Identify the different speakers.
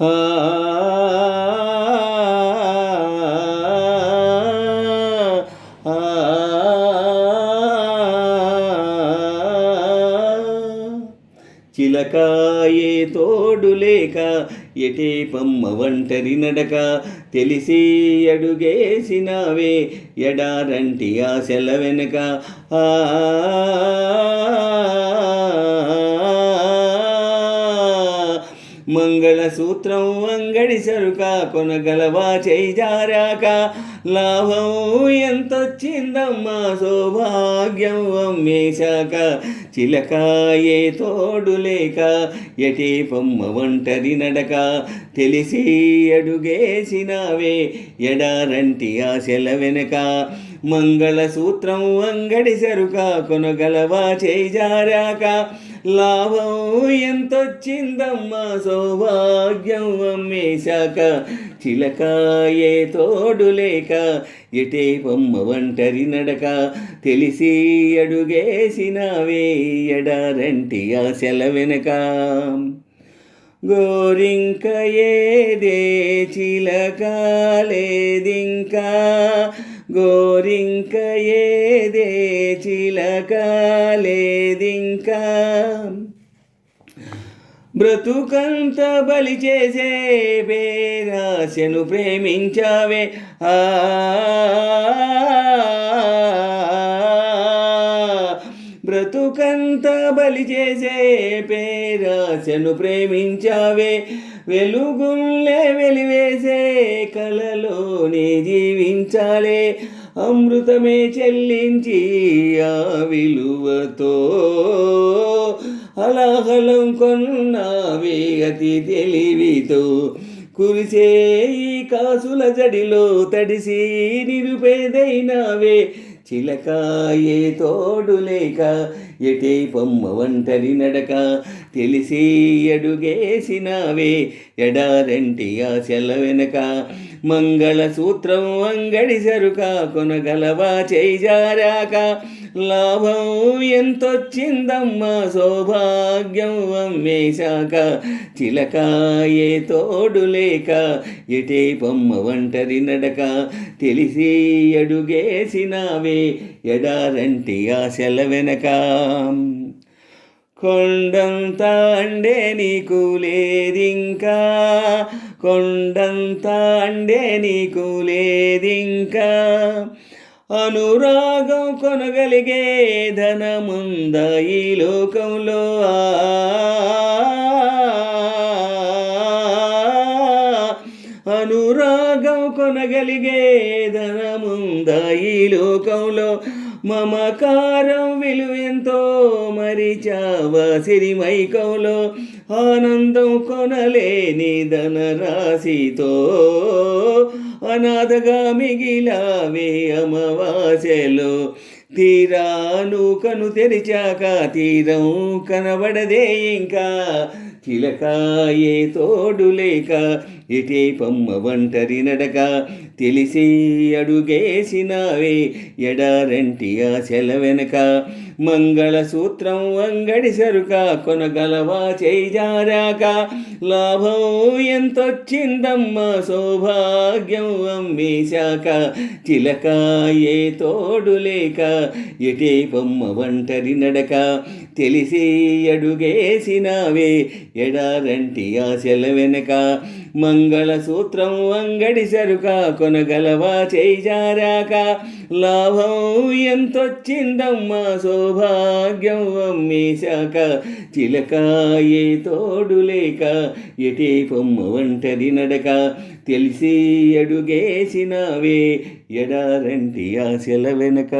Speaker 1: ఆ చిలకాయే తోడు లేక ఎటే పమ్మ ఒంటరి నడక తెలిసి అడుగేసినావే ఎడారంటి ఆశల వెనక ఆ మంగళసూత్రం అంగడి సరుక కొనగలవా చేజారాక లాభం ఎంతొచ్చిందమ్మా సౌభాగ్యం అమ్మేశాక చిలకాయే తోడు లేక ఎటే పొమ్మ ఒంటరి నడక తెలిసి అడుగేసినావే ఎడారంటి ఆశల వెనక మంగళసూత్రం అంగడి సరుక కొనగలవా చేజారాక లాభం ఎంతొచ్చిందమ్మా సౌభాగ్యం అమ్మేశాక చిలకాయే తోడు లేక ఎటే పొమ్మ ఒంటరి నడక తెలిసి అడుగేసినావే ఎడారంటి ఆశల వెనక గోరింక ఏదే చిలక లేదింకా గోరింక ఏదే చిలక లేదింకా బ్రతుకంత బలి చేసే పేరాశను ప్రేమించావే ఆ బ్రతుకంత బలి చేసే పేరాశను ప్రేమించావే వెలుగుల్లే వెలివేసే కలలోనే జీవించాలే అమృతమే చెల్లించి ఆ విలువతో హలాహలం కొన్నావే అతి తెలివితో కురిసే ఈ కాసుల జడిలో తడిసి నిరుపేదైనావే చిలకాయే తోడు లేక ఎటే పొమ్మ ఒంటరి నడక తెలిసి అడుగేసినావే ఎడారంటి ఆశల వెనక మంగళసూత్రం అంగడి సరుక కొనగలవా చేజారాక లాభం ఎంతొచ్చిందమ్మా సౌభాగ్యం అమ్మేశాక చిలకాయే తోడు లేక ఎటే పొమ్మ ఒంటరి నడక తెలిసి అడుగేసినావే ఎడారంటి ఆశల వెనక కొండంత అండే నీకు లేదింకా కొండంత అండే నీకు లేదింకా అనురాగం కొనగలిగే ధనముంద ఈ లోకంలో అనురాగం కొనగలిగే ధనముంద ఈ లోకంలో మమకారం విలువెంతో మరిచావ సిరిమైకంలో ఆనందం కొనలేని ధనరాశితో అనాథగా మిగిలావే అమావాస్యలో తీరాను కను తెరిచాక తీరం కనబడదే ఇంకా చిలకాయే తోడు లేక ఎటే పొమ్మ ఒంటరి నడక తెలిసి అడుగేసినావే ఎడారంటి ఆశల వెనక మంగళసూత్రం అంగడి సరుక కొనగలవా చేజారాక లాభం ఎంతొచ్చిందమ్మా సౌభాగ్యం అమ్మేశాక చిలకాయే తోడు లేక ఎటే పొమ్మ ఒంటరి నడక తెలిసి అడుగేసినావే ఎడారంటి ఆశల వెనక మంగళసూత్రం అంగడి సరుక కొనగలవా చేజారాక లాభం ఎంతొచ్చిందమ్మా సౌభాగ్యం అమ్మేశాక చిలకాయే తోడు లేక ఎటే పొమ్మ ఒంటరి నడక తెలిసి అడుగేసినావే ఎడారంటి ఆశల వెనక